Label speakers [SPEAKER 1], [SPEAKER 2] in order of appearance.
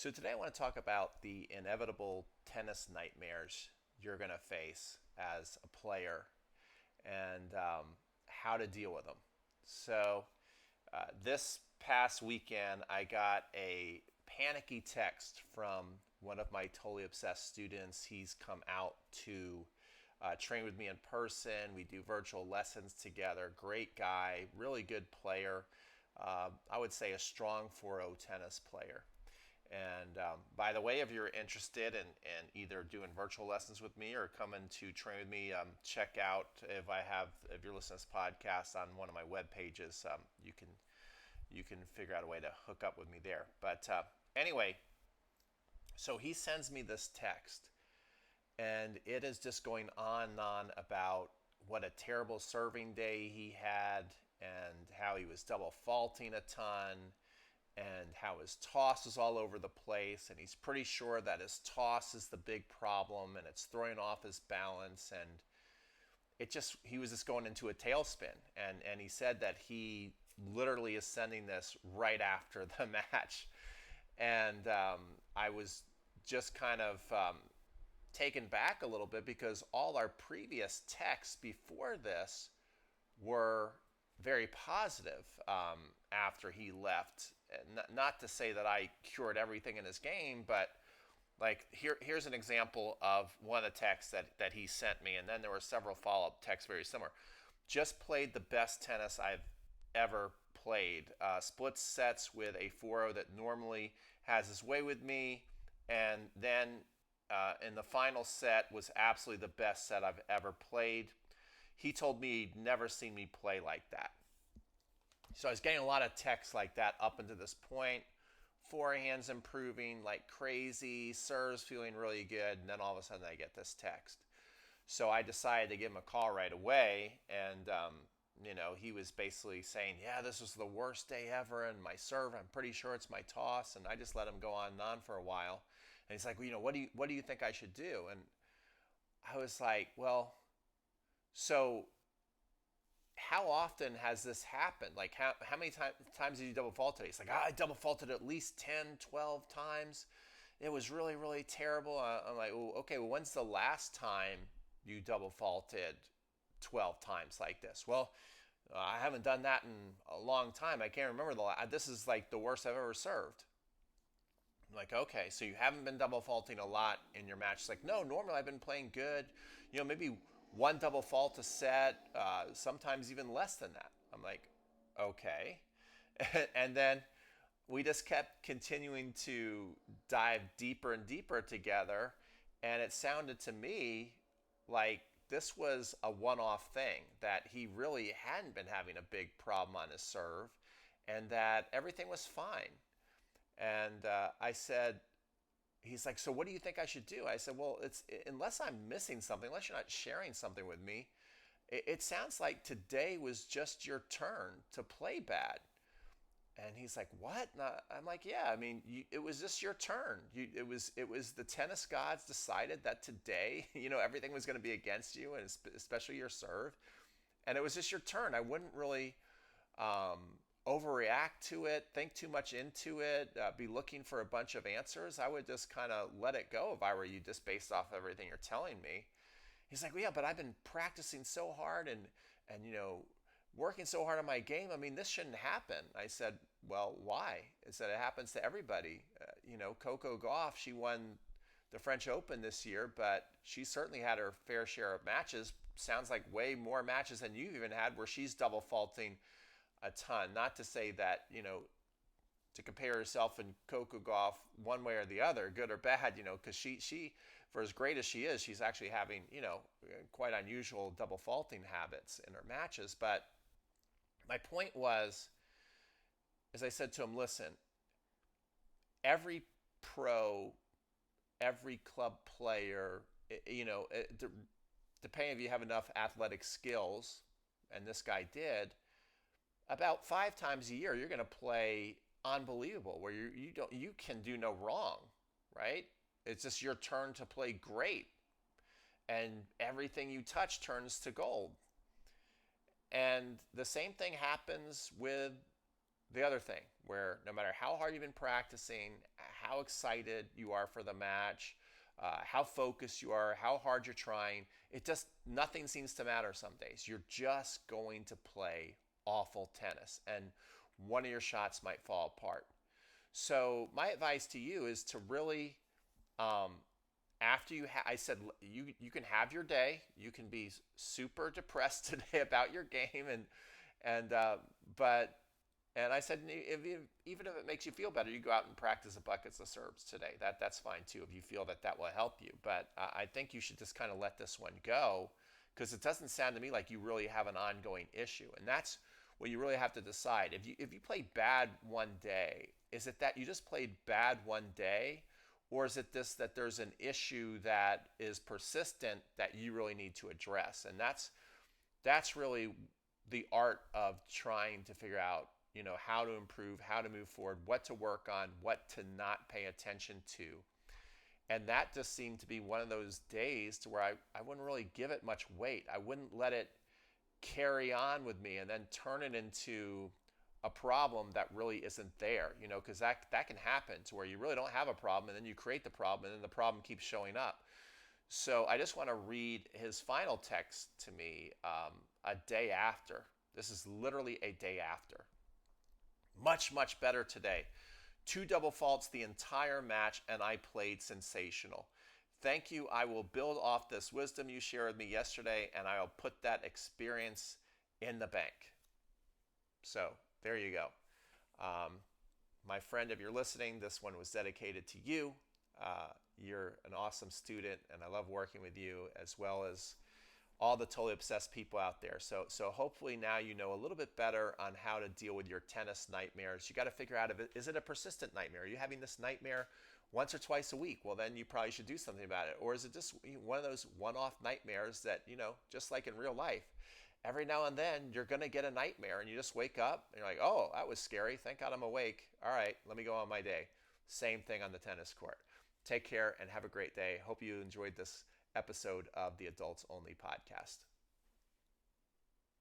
[SPEAKER 1] So today I want to talk about the inevitable tennis nightmares you're going to face as a player and how to deal with them. So this past weekend, I got a panicky text from one of my totally obsessed students. He's come out to train with me in person. We do virtual lessons together. Great guy, really good player. I would say a strong 4.0 tennis player. And by the way, if you're interested in either doing virtual lessons with me or coming to train with me, check out if you're listening to this podcast on one of my web pages, you can figure out a way to hook up with me there. But anyway, so he sends me this text, and it is just going on and on about what a terrible serving day he had and how he was double faulting a ton and how his toss is all over the place, and he's pretty sure that his toss is the big problem and it's throwing off his balance, and he was just going into a tailspin, and he said that he literally is sending this right after the match. And I was just kind of taken back a little bit because all our previous texts before this were very positive after he left. Not to say that I cured everything in his game, but like here's an example of one of the texts that he sent me, and then there were several follow-up texts very similar. Just played the best tennis I've ever played. Split sets with a 4-0 that normally has his way with me, and then in the final set was absolutely the best set I've ever played. He told me he'd never seen me play like that. So I was getting a lot of texts like that up until this point. Forehand's improving like crazy, serves feeling really good, and then all of a sudden I get this text. So I decided to give him a call right away, and he was basically saying, "Yeah, this was the worst day ever, and my serve, I'm pretty sure it's my toss." And I just let him go on and on for a while. And he's like, "Well, what do you think I should do?" And I was like, "Well, so how often has this happened? Like, how many times did you double fault today?" He's like, I double faulted at least 10, 12 times. It was really, really terrible. I'm like, well, okay, well, when's the last time you double faulted 12 times like this? Well, I haven't done that in a long time. I can't remember the last. This is like the worst I've ever served. I'm like, okay, so you haven't been double faulting a lot in your match. It's like, no, normally I've been playing good. Maybe one double fault a set, sometimes even less than that. I'm like, okay. And then we just kept continuing to dive deeper and deeper together. And it sounded to me like this was a one off thing, that he really hadn't been having a big problem on his serve and that everything was fine. And I said, he's like, so what do you think I should do? I said, well, it's unless I'm missing something, unless you're not sharing something with me, it sounds like today was just your turn to play bad. And he's like, what? And I'm like, yeah, I mean, it was just your turn. It was the tennis gods decided that today, everything was going to be against you, and especially your serve. And it was just your turn. I wouldn't really um, overreact to it, think too much into it, be looking for a bunch of answers. I would just kind of let it go if I were you, just based off everything you're telling me. He's like, well, yeah, but I've been practicing so hard and working so hard on my game. I mean, this shouldn't happen. I said, well, why? He said, it happens to everybody. Coco Gauff, she won the French Open this year, but she certainly had her fair share of matches. Sounds like way more matches than you even had, where she's double faulting a ton. Not to say that, to compare herself and Coco Gauff one way or the other, good or bad, because she, for as great as she is, she's actually having, quite unusual double faulting habits in her matches. But my point was, as I said to him, listen, every pro, every club player, depending if you have enough athletic skills, and this guy did, about 5 times a year you're going to play unbelievable, where you can do no wrong, right? It's just your turn to play great, and everything you touch turns to gold. And the same thing happens with the other thing, where no matter how hard you've been practicing, how excited you are for the match, how focused you are, how hard you're trying. It just, nothing seems to matter some days. You're just going to play awful tennis, and one of your shots might fall apart. So my advice to you is to really, um, after I said you can have your day. You can be super depressed today about your game, and but and I said, even if it makes you feel better, you go out and practice the buckets of serves today. That's fine too if you feel that will help you. But I think you should just kind of let this one go, because it doesn't sound to me like you really have an ongoing issue, and that's what you really have to decide. If you play bad one day, is it that you just played bad one day, or is it this that there's an issue that is persistent that you really need to address? And that's really the art of trying to figure out, how to improve, how to move forward, what to work on, what to not pay attention to. And that just seemed to be one of those days to where I wouldn't really give it much weight. I wouldn't let it carry on with me and then turn it into a problem that really isn't there, because that can happen to where you really don't have a problem, and then you create the problem, and then the problem keeps showing up. So I just want to read his final text to me a day after. This is literally a day after. Much, much better today. 2 double faults the entire match, and I played sensational. Thank you. I will build off this wisdom you shared with me yesterday, and I'll put that experience in the bank. So there you go. My friend, if you're listening, this one was dedicated to you. You're an awesome student, and I love working with you, as well as all the totally obsessed people out there. So hopefully now you know a little bit better on how to deal with your tennis nightmares. You got to figure out, is it a persistent nightmare? Are you having this nightmare once or twice a week? Well, then you probably should do something about it. Or is it just one of those one-off nightmares that, just like in real life, every now and then you're going to get a nightmare, and you just wake up and you're like, oh, that was scary. Thank God I'm awake. All right, let me go on my day. Same thing on the tennis court. Take care and have a great day. Hope you enjoyed this episode of the Adults Only podcast.